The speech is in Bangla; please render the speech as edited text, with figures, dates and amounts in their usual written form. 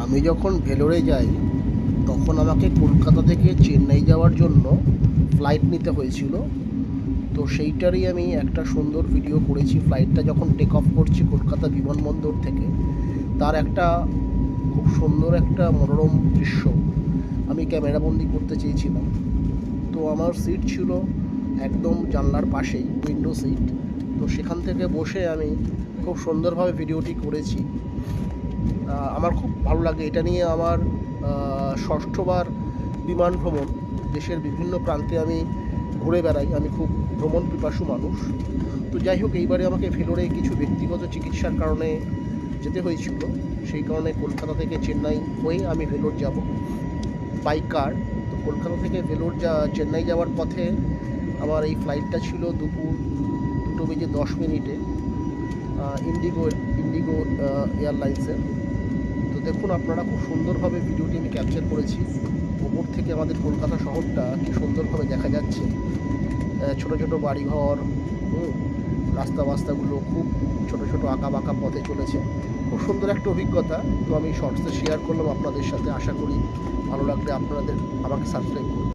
আমি যখন ভেলোরে যাই তখন আমাকে কলকাতা থেকে চেন্নাই যাওয়ার জন্য ফ্লাইট নিতে হয়েছিল। তো সেইটারই আমি একটা সুন্দর ভিডিও করেছি। ফ্লাইটটা যখন টেক অফ করছি কলকাতা বিমানবন্দর থেকে, তার একটা খুব সুন্দর একটা মনোরম দৃশ্য আমি ক্যামেরাবন্দি করতে চেয়েছিলাম। তো আমার সিট ছিল একদম জানলার পাশেই, উইন্ডো সিট। তো সেখান থেকে বসে আমি খুব সুন্দরভাবে ভিডিওটি করেছি। আমার খুব ভালো লাগে এটা নিয়ে। আমার ষষ্ঠবার বিমান ভ্রমণ। দেশের বিভিন্ন প্রান্তে আমি ঘুরে বেড়াই, আমি খুব ভ্রমণ পিপাসু মানুষ। তো যাই হোক, এইবারে আমাকে ভেলোরে কিছু ব্যক্তিগত চিকিৎসার কারণে যেতে হয়েছিল। সেই কারণে কলকাতা থেকে চেন্নাই হয়ে আমি ভেলোর যাব বাই কার। তো কলকাতা থেকে ভেলোর চেন্নাই যাওয়ার পথে আমার এই ফ্লাইটটা ছিল দুপুর 2:10 ইন্ডিগো ইন্ডিগো এয়ারলাইন্সের। তো দেখুন আপনারা, খুব সুন্দরভাবে ভিডিওটি আমি ক্যাপচার করেছি। ওপর থেকে আমাদের কলকাতা শহরটা কি সুন্দরভাবে দেখা যাচ্ছে। ছোটো ছোটো বাড়িঘর, রাস্তাগুলো খুব ছোটো ছোটো আঁকা বাঁকা পথে চলেছে। খুব সুন্দর একটা অভিজ্ঞতা। তো আমি শর্টসে শেয়ার করলাম আপনাদের সাথে। আশা করি ভালো লাগলে আপনাদের আমাকে সাবস্ক্রাইব করুন।